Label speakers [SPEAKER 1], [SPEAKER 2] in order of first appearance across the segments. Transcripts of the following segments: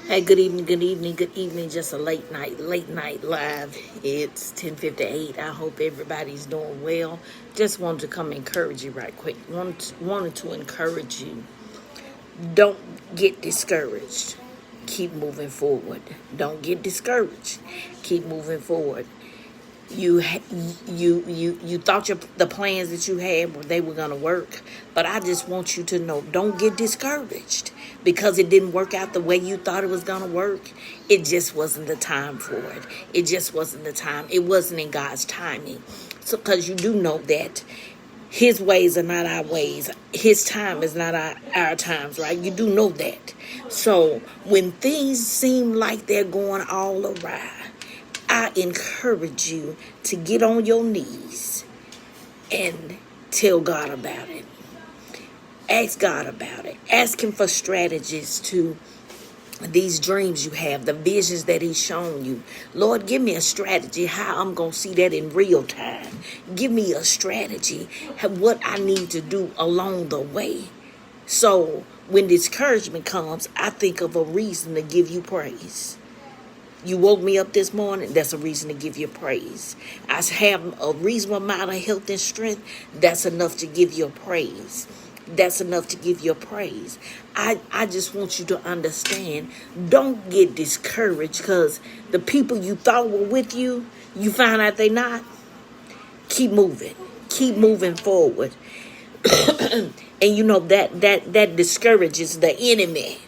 [SPEAKER 1] Hey, good evening, good evening, good evening. Just a late night live. It's 10:58. I hope everybody's doing well. Just wanted to come encourage you right quick. Wanted to encourage you. Don't get discouraged. Keep moving forward. Don't get discouraged. Keep moving forward. You thought the plans that you had they were gonna work, but I just want you to know, don't get discouraged because it didn't work out the way you thought it was gonna work. It just wasn't the time for it. It just wasn't the time. It wasn't in God's timing. So because you do know that his ways are not our ways. His time is not our times, right? You do know that. So when things seem like they're going all awry, I encourage you to get on your knees and tell God about it. Ask God about it. Ask him for strategies to these dreams you have, the visions that he's shown you. Lord, give me a strategy how I'm going to see that in real time. Give me a strategy, what I need to do along the way. So when discouragement comes, I think of a reason to give you praise. You woke me up this morning, that's a reason to give you praise. I have a reasonable amount of health and strength, that's enough to give you praise. That's enough to give you praise. I just want you to understand, don't get discouraged because the people you thought were with you, you find out they're not. Keep moving. Keep moving forward. And you know that discourages the enemy.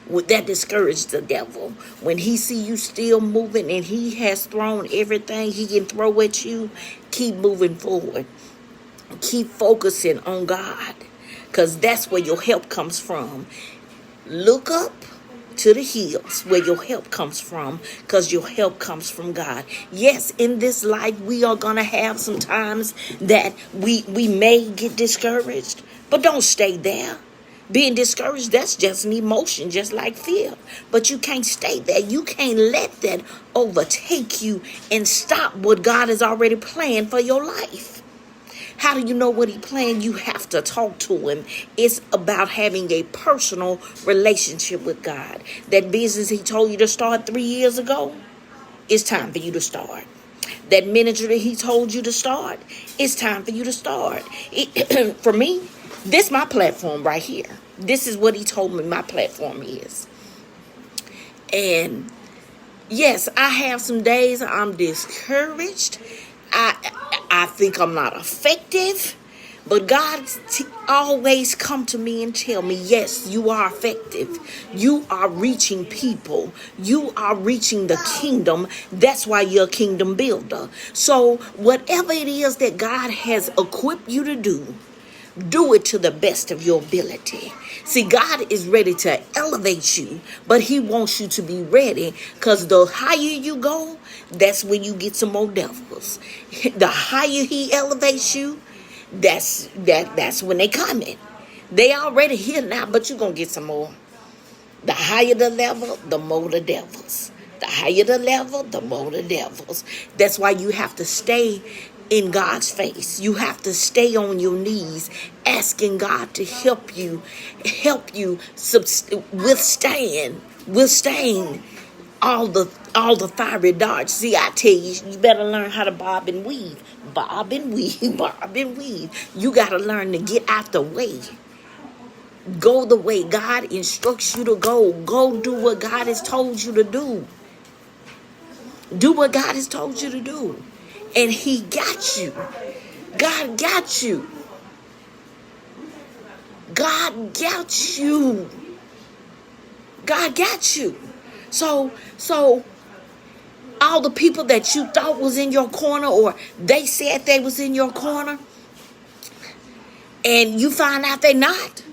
[SPEAKER 1] That discourage the devil. When he see you still moving and he has thrown everything he can throw at you, keep moving forward. Keep focusing on God, because that's where your help comes from. Look up to the hills where your help comes from, because your help comes from God. Yes, in this life we are going to have some times that we may get discouraged, but don't stay there. Being discouraged, that's just an emotion, just like fear. But you can't stay there. You can't let that overtake you and stop what God has already planned for your life. How do you know what he planned? You have to talk to him. It's about having a personal relationship with God. That business he told you to start 3 years ago, it's time for you to start. That ministry that he told you to start, it's time for you to start. For me, this is my platform right here. This is what he told me my platform is. And yes, I have some days I'm discouraged. I think I'm not effective. But God always come to me and tell me, yes, you are effective. You are reaching people. You are reaching the kingdom. That's why you're a kingdom builder. So whatever it is that God has equipped you to do it to the best of your ability. See, God is ready to elevate you, but he wants you to be ready, because the higher you go, that's when you get some more devils. The higher he elevates you, that's when they coming. They already here now, but you're going to get some more. The higher the level, the more the devils. The higher the level, the more the devils. That's why you have to stay in God's face. You have to stay on your knees asking God to help you withstand all the fiery darts. See, I tell you, you better learn how to bob and weave. Bob and weave, bob and weave. You got to learn to get out the way. Go the way God instructs you to go. Go do what God has told you to do. Do what God has told you to do. And he got you. God got you. God got you. God got you. So all the people that you thought was in your corner, or they said they was in your corner, and you find out they not,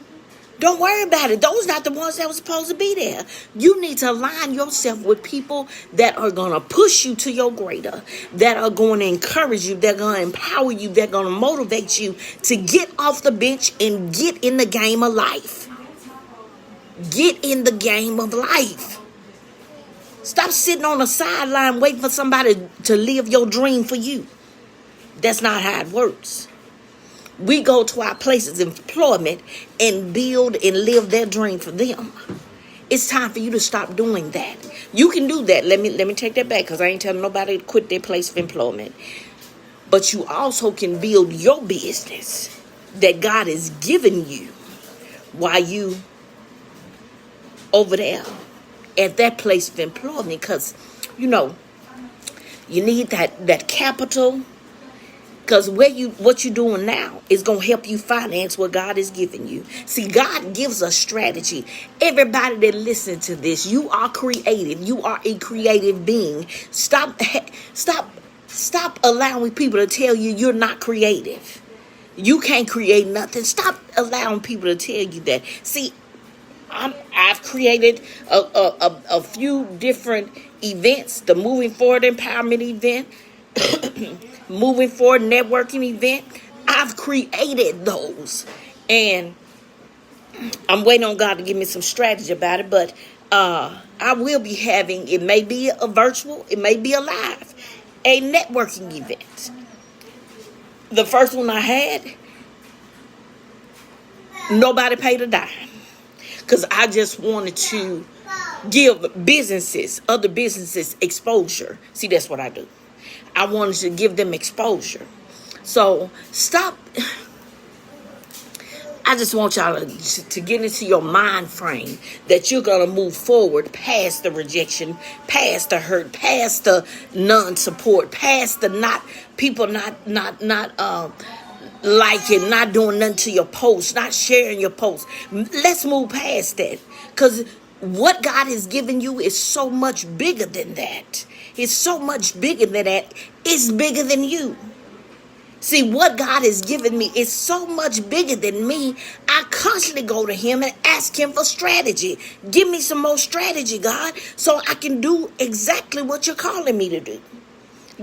[SPEAKER 1] don't worry about it. Those not the ones that were supposed to be there. You need to align yourself with people that are going to push you to your greater, that are going to encourage you, that are going to empower you, that are going to motivate you to get off the bench and get in the game of life. Get in the game of life. Stop sitting on the sideline waiting for somebody to live your dream for you. That's not how it works. We go to our places of employment and build and live their dream for them. It's time for you to stop doing that. You can do that. Let me take that back, because I ain't telling nobody to quit their place of employment. But you also can build your business that God has given you while you over there at that place of employment, because you need that capital, because what you're doing now is going to help you finance what God has given you. See, God gives us strategy. Everybody that listens to this, you are creative. You are a creative being. Stop allowing people to tell you you're not creative. You can't create nothing. Stop allowing people to tell you that. See, I've created a few different events. The Moving Forward Empowerment event, Moving Forward Networking event. I've created those. And I'm waiting on God to give me some strategy about it. But I will be having, it may be a virtual, it may be a live, a networking event. The first one I had, nobody paid a dime. Because I just wanted to give other businesses exposure. See, that's what I do. I wanted to give them exposure. So stop. I just want y'all to get into your mind frame that you're going to move forward past the rejection, past the hurt, past the non-support, past the people not liking, not doing nothing to your post, not sharing your post. Let's move past that, because what God has given you is so much bigger than that. It's so much bigger than that. It's bigger than you. See, what God has given me is so much bigger than me. I constantly go to him and ask him for strategy. Give me some more strategy, God, so I can do exactly what you're calling me to do.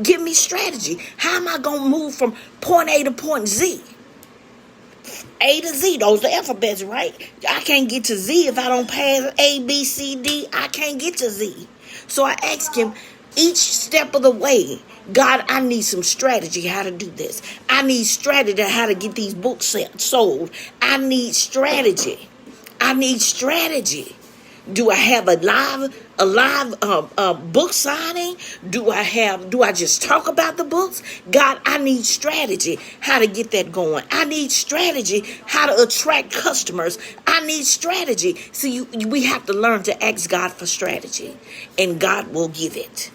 [SPEAKER 1] Give me strategy. How am I going to move from point A to point Z? A to Z, those are the alphabets, right? I can't get to Z if I don't pass A, B, C, D. I can't get to Z. So I asked him each step of the way, God, I need some strategy how to do this. I need strategy how to get these books sold. I need strategy. Do I have a live book signing? Do I just talk about the books? God, I need strategy how to get that going. I need strategy how to attract customers. I need strategy. See, we have to learn to ask God for strategy, and God will give it.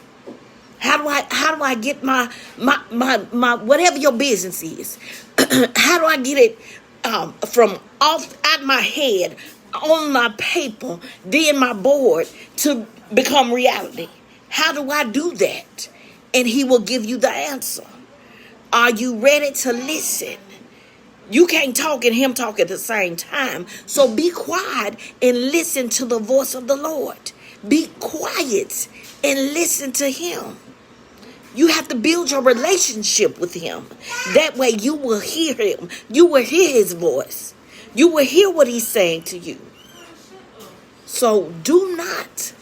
[SPEAKER 1] How do I get my whatever your business is? How do I get it from off out my head, on my paper, then my board, to become reality? How do I do that? And he will give you the answer. Are you ready to listen? You can't talk and him talk at the same time. So be quiet and listen to the voice of the Lord. Be quiet and listen to him. You have to build your relationship with him. That way you will hear him. You will hear his voice. You will hear what he's saying to you. So do not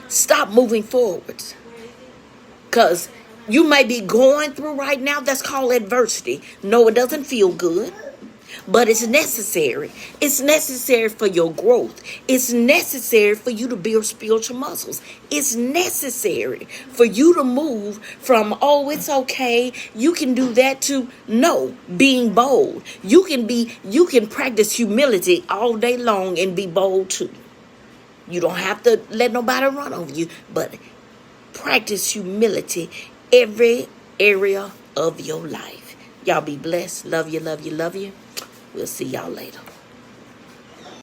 [SPEAKER 1] stop moving forward. Because you may be going through right now, that's called adversity. No, it doesn't feel good, but it's necessary. It's necessary for your growth. It's necessary for you to build spiritual muscles. It's necessary for you to move from, oh, it's okay, you can do that, to no, being bold. You can practice humility all day long and be bold too. You don't have to let nobody run over you, but practice humility every area of your life. Y'all be blessed. Love you, love you, love you. We'll see y'all later.